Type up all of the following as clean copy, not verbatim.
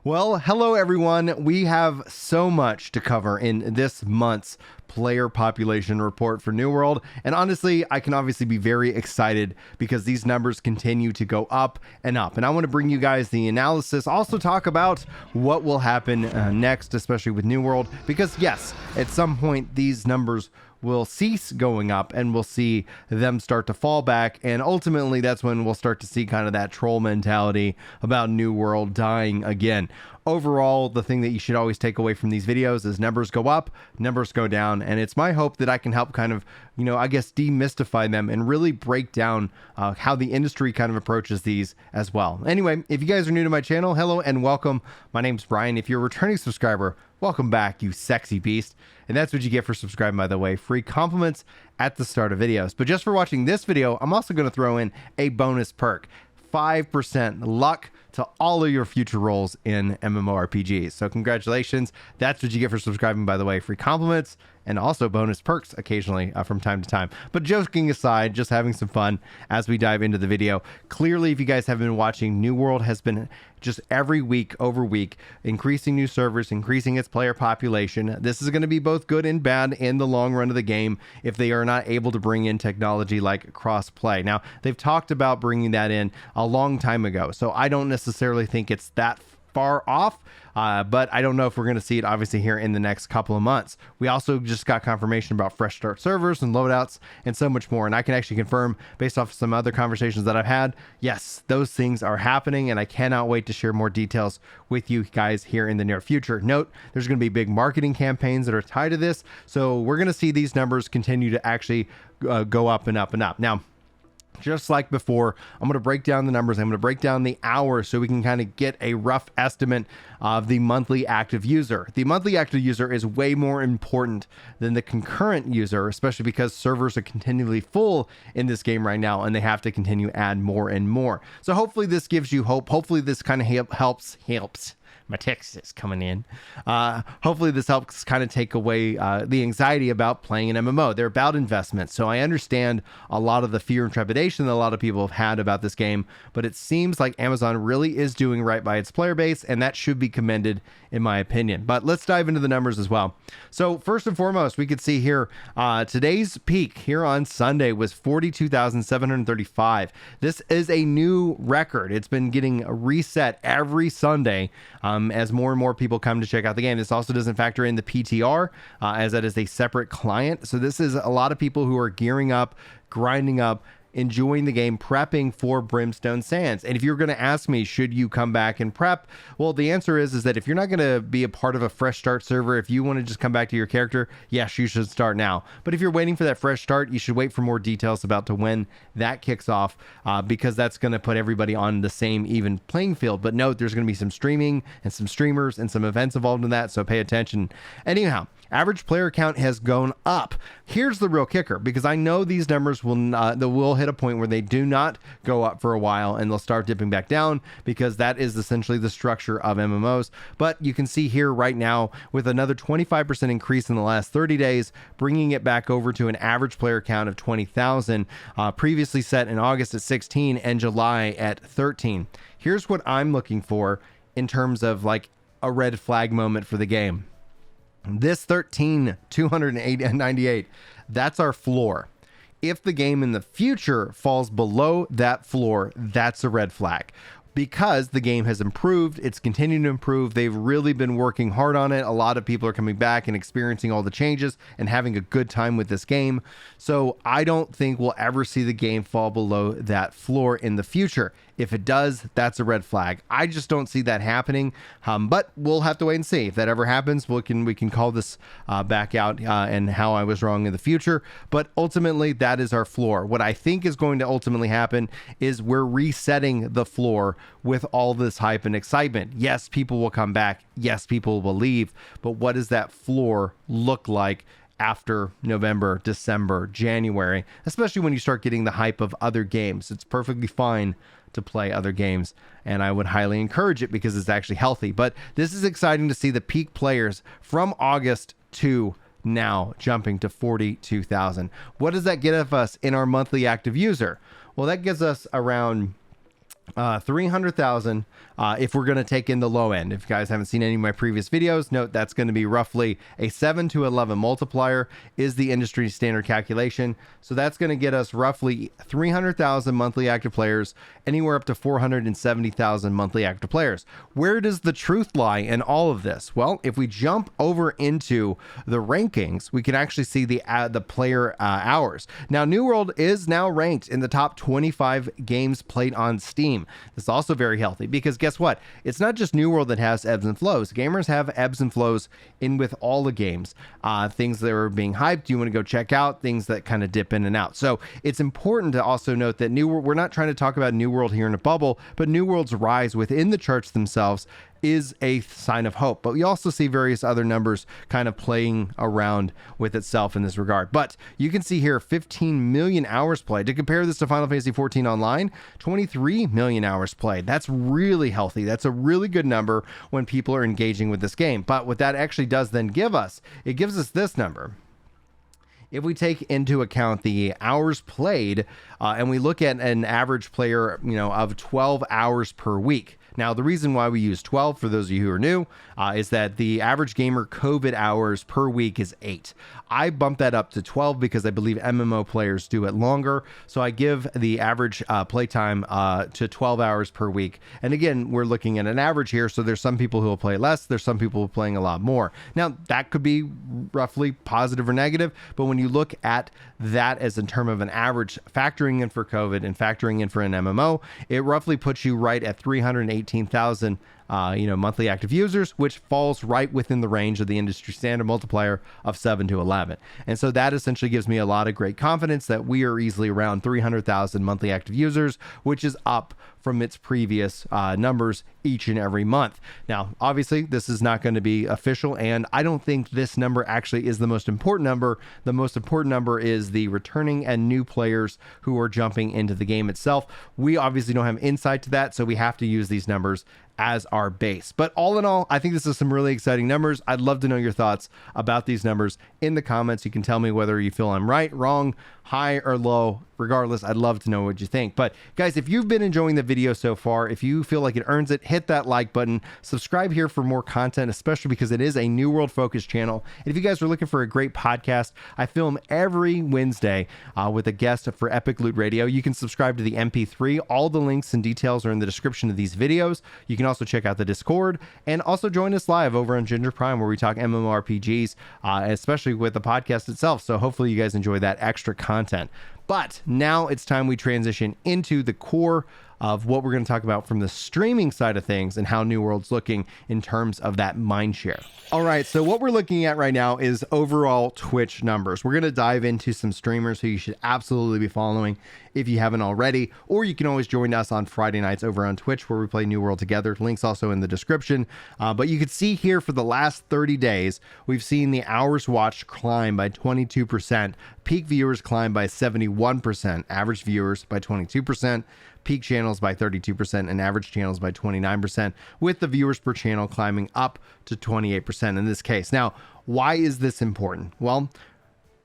Well, hello everyone. We have so much to cover in this month's player population report for New World. And honestly, I can obviously be very excited because these numbers continue to go up and up. And I want to bring you guys the analysis, also talk about what will happen next, especially with New World, because yes, at some point these numbers will cease going up and we'll see them start to fall back, and ultimately that's when we'll start to see kind of that troll mentality about New World dying again. Overall, the thing that you should always take away from these videos is numbers go up, numbers go down, and it's my hope that I can help kind of, I guess demystify them and really break down how the industry kind of approaches these as well. Anyway, if you guys are new to my channel, hello and welcome. My name's Brian. If you're a returning subscriber, welcome back, you sexy beast. And that's what you get for subscribing, by the way. Free compliments at the start of videos. But just for watching this video, I'm also going to throw in a bonus perk. 5% luck to all of your future roles in MMORPGs. So congratulations. That's what you get for subscribing, by the way. Free compliments and also bonus perks occasionally from time to time. But joking aside, just having some fun as we dive into the video. Clearly, if you guys have been watching, New World has been just every week over week increasing new servers, increasing its player population. This is going to be both good and bad in the long run of the game if they are not able to bring in technology like cross-play. Now, they've talked about bringing that in a long time ago, so I don't necessarily think it's that far off, but I don't know if we're going to see it obviously here in the next couple of months. We also just got confirmation about fresh start servers and loadouts and so much more, and I can actually confirm based off some other conversations that I've had, yes, those things are happening, and I cannot wait to share more details with you guys here in the near future. Note, there's going to be big marketing campaigns that are tied to this, so we're going to see these numbers continue to actually go up and up and up. Now, just like before, I'm going to break down the numbers. I'm going to break down the hours so we can kind of get a rough estimate of the monthly active user. The monthly active user is way more important than the concurrent user, especially because servers are continually full in this game right now and they have to continue to add more and more. So hopefully this gives you hope. Hopefully this kind of helps. My text is coming in. Hopefully this helps kind of take away the anxiety about playing an MMO. They're about investment. So I understand a lot of the fear and trepidation that a lot of people have had about this game, but it seems like Amazon really is doing right by its player base, and that should be commended in my opinion. But let's dive into the numbers as well. So first and foremost, we could see here today's peak here on Sunday was 42,735. This is a new record. It's been getting reset every Sunday as more and more people come to check out the game. This also doesn't factor in the PTR as that is a separate client. So this is a lot of people who are gearing up, grinding up, enjoying the game, prepping for Brimstone Sands. And if you're going to ask me, should you come back and prep? Well, the answer is that if you're not going to be a part of a fresh start server, if you want to just come back to your character, yes, you should start now. But if you're waiting for that fresh start, you should wait for more details about to when that kicks off because that's going to put everybody on the same even playing field. But note, there's going to be some streaming and some streamers and some events involved in that, so pay attention. Anyhow, average player count has gone up. Here's the real kicker, because I know these numbers will hit a point where they do not go up for a while and they'll start dipping back down, because that is essentially the structure of MMOs. But you can see here right now with another 25% increase in the last 30 days, bringing it back over to an average player count of 20,000, previously set in August at 16 and July at 13. Here's what I'm looking for in terms of like a red flag moment for the game. This 13,298, that's our floor. If the game in the future falls below that floor, that's a red flag. Because the game has improved, it's continuing to improve. They've really been working hard on it. A lot of people are coming back and experiencing all the changes and having a good time with this game. So I don't think we'll ever see the game fall below that floor in the future. If it does, that's a red flag. I just don't see that happening, but we'll have to wait and see. If that ever happens, we can call this back out and how I was wrong in the future. But ultimately, that is our floor. What I think is going to ultimately happen is we're resetting the floor with all this hype and excitement. Yes, people will come back. Yes, people will leave. But what does that floor look like after November, December, January, especially when you start getting the hype of other games? It's perfectly fine to play other games, and I would highly encourage it because it's actually healthy. But this is exciting to see the peak players from August to now jumping to 42,000. What does that get of us in our monthly active user? Well, that gives us around 300,000 if we're going to take in the low end. If you guys haven't seen any of my previous videos, note that's going to be roughly a 7 to 11 multiplier is the industry standard calculation. So that's going to get us roughly 300,000 monthly active players, anywhere up to 470,000 monthly active players. Where does the truth lie in all of this? Well, if we jump over into the rankings, we can actually see the player hours. Now, New World is now ranked in the top 25 games played on Steam. This is also very healthy because guess what? It's not just New World that has ebbs and flows. Gamers have ebbs and flows in with all the games. Things that are being hyped, you want to go check out, things that kind of dip in and out. So it's important to also note that New World, we're not trying to talk about New World here in a bubble, but New World's rise within the charts themselves is a sign of hope. But we also see various other numbers kind of playing around with itself in this regard. But you can see here 15 million hours played. To compare this to Final Fantasy 14 Online, 23 million hours played. That's really healthy. That's a really good number when people are engaging with this game. But what that actually does then give us, it gives us this number. If we take into account the hours played and we look at an average player, of 12 hours per week. Now, the reason why we use 12, for those of you who are new, is that the average gamer COVID hours per week is 8. I bumped that up to 12 because I believe MMO players do it longer. So I give the average playtime to 12 hours per week. And again, we're looking at an average here. So there's some people who will play less. There's some people who are playing a lot more. Now, that could be roughly positive or negative. But when you look at that as in terms of an average, factoring in for COVID and factoring in for an MMO, it roughly puts you right at 318,000 monthly active users, which falls right within the range of the industry standard multiplier of 7 to 11. And so that essentially gives me a lot of great confidence that we are easily around 300,000 monthly active users, which is up from its previous numbers each and every month. Now, obviously, this is not going to be official, and I don't think this number actually is the most important number. The most important number is the returning and new players who are jumping into the game itself. We obviously don't have insight to that, so we have to use these numbers as our base. But all in all, I think this is some really exciting numbers. I'd love to know your thoughts about these numbers in the comments. You can tell me whether you feel I'm right, wrong, high or low. Regardless, I'd love to know what you think. But guys, if you've been enjoying the video so far, if you feel like it earns it, hit that like button, subscribe here for more content, especially because it is a New World focused channel. And if you guys are looking for a great podcast, I film every Wednesday with a guest for Epic Loot Radio. You can subscribe to the MP3. All the links and details are in the description of these videos. You can also check out the Discord and also join us live over on Ginger Prime, where we talk MMORPGs, especially with the podcast itself. So hopefully you guys enjoy that extra content. But now it's time we transition into the core of what we're going to talk about from the streaming side of things and how New World's looking in terms of that mind share. All right, so what we're looking at right now is overall Twitch numbers. We're going to dive into some streamers who you should absolutely be following if you haven't already, or you can always join us on Friday nights over on Twitch where we play New World together. Links also in the description. But you can see here for the last 30 days, we've seen the hours watched climb by 22%, peak viewers climb by 71%, average viewers by 22%, peak channels by 32%, and average channels by 29%, with the viewers per channel climbing up to 28% in this case. Now, why is this important? Well,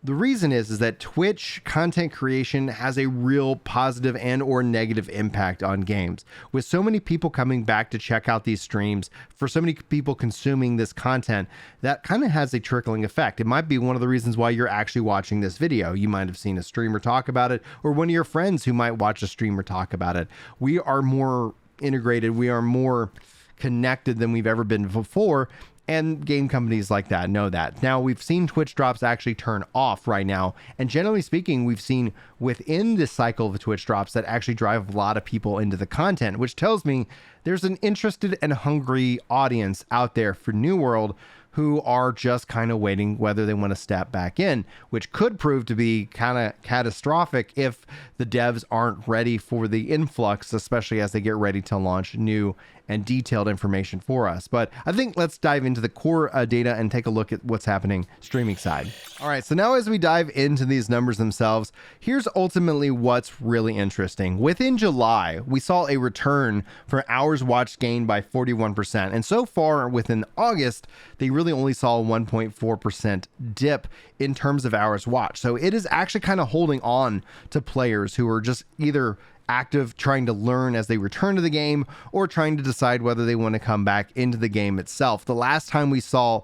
the reason is that Twitch content creation has a real positive and or negative impact on games. With so many people coming back to check out these streams, for so many people consuming this content, that kind of has a trickling effect. It might be one of the reasons why you're actually watching this video. You might have seen a streamer talk about it, or one of your friends who might watch a streamer talk about it. We are more integrated. We are more connected than we've ever been before. And game companies like that know that. Now, we've seen Twitch drops actually turn off right now. And generally speaking, we've seen within this cycle of Twitch drops that actually drive a lot of people into the content, which tells me there's an interested and hungry audience out there for New World who are just kind of waiting whether they want to step back in, which could prove to be kind of catastrophic if the devs aren't ready for the influx, especially as they get ready to launch new and detailed information for us. But I think let's dive into the core data and take a look at what's happening streaming side. All right, so now as we dive into these numbers themselves, here's ultimately what's really interesting. Within July, we saw a return for hours watched gained by 41%. And so far within August, they really only saw a 1.4% dip in terms of hours watched. So it is actually kind of holding on to players who are just either active, trying to learn as they return to the game, or trying to decide whether they want to come back into the game itself. The last time we saw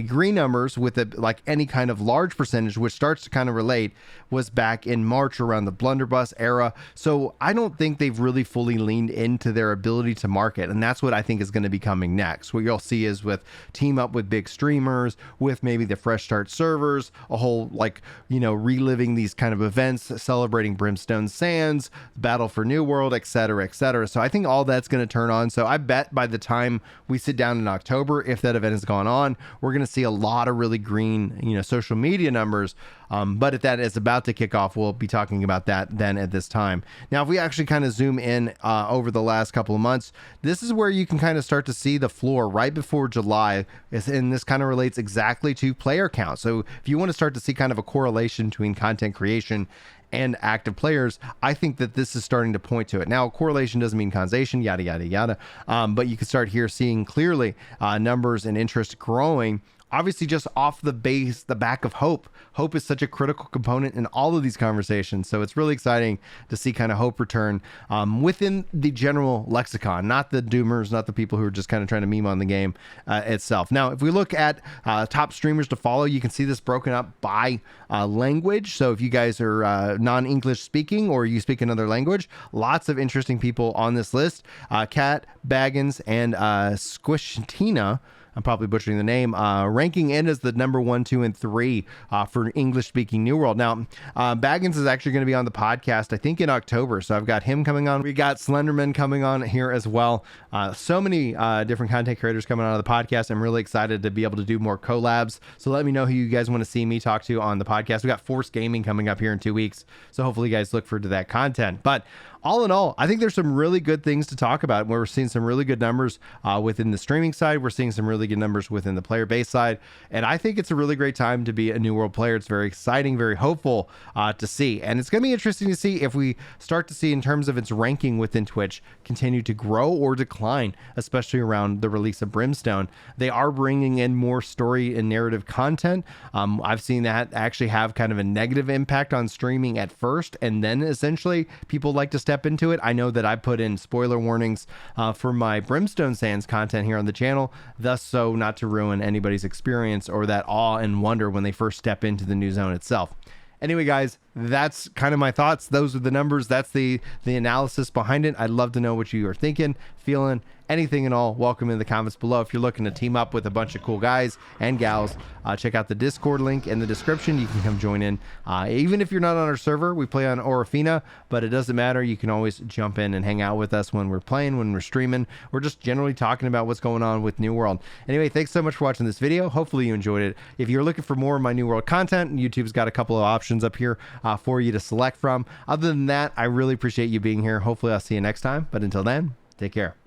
green numbers with like any kind of large percentage, which starts to kind of relate, was back in March around the blunderbuss era. So I don't think they've really fully leaned into their ability to market, and that's what I think is going to be coming next. What you'll see is with team up with big streamers, with maybe the fresh start servers, a whole like, reliving these kind of events, celebrating Brimstone Sands, Battle for New World, etc., etc. So I think all that's going to turn on. So I bet by the time we sit down in October, if that event has gone on, we're going to see a lot of really green, social media numbers. But if that is about to kick off, we'll be talking about that then at this time. Now, if we actually kind of zoom in over the last couple of months, this is where you can kind of start to see the floor right before July. And this kind of relates exactly to player count. So if you want to start to see kind of a correlation between content creation and active players, I think that this is starting to point to it. Now, correlation doesn't mean causation, yada, yada, yada. But you can start here seeing clearly numbers and interest growing. Obviously, just off the back of hope. Hope is such a critical component in all of these conversations. So it's really exciting to see kind of hope return within the general lexicon, not the doomers, not the people who are just kind of trying to meme on the game itself. Now, if we look at top streamers to follow, you can see this broken up by language. So if you guys are non-English speaking or you speak another language, lots of interesting people on this list. Kat, Baggins, and Squishtina, I'm probably butchering the name, ranking in as the number 1, 2, and 3 for English-speaking New World. Now, Baggins is actually going to be on the podcast, I think, in October. So I've got him coming on. We got Slenderman coming on here as well. So many different content creators coming on the podcast. I'm really excited to be able to do more collabs. So let me know who you guys want to see me talk to on the podcast. We got Force Gaming coming up here in 2 weeks. So hopefully you guys look forward to that content. But all in all, I think there's some really good things to talk about. We're seeing some really good numbers within the streaming side. We're seeing some really good numbers within the player base side. And I think it's a really great time to be a New World player. It's very exciting, very hopeful to see. And it's going to be interesting to see if we start to see in terms of its ranking within Twitch continue to grow or decline, especially around the release of Brimstone. They are bringing in more story and narrative content. I've seen that actually have kind of a negative impact on streaming at first, and then essentially people like to step into it. I know that I put in spoiler warnings for my Brimstone Sands content here on the channel, thus so not to ruin anybody's experience or that awe and wonder when they first step into the new zone itself. Anyway, guys, that's kind of my thoughts. Those are the numbers. That's the analysis behind it. I'd love to know what you are thinking, feeling, anything at all. Welcome in the comments below. If you're looking to team up with a bunch of cool guys and gals, check out the Discord link in the description. You can come join in. Even if you're not on our server, we play on Orofina, but it doesn't matter. You can always jump in and hang out with us when we're playing, when we're streaming. We're just generally talking about what's going on with New World. Anyway, thanks so much for watching this video. Hopefully you enjoyed it. If you're looking for more of my New World content, YouTube's got a couple of options up here for you to select from. Other than that, I really appreciate you being here. Hopefully I'll see you next time. But until then, take care.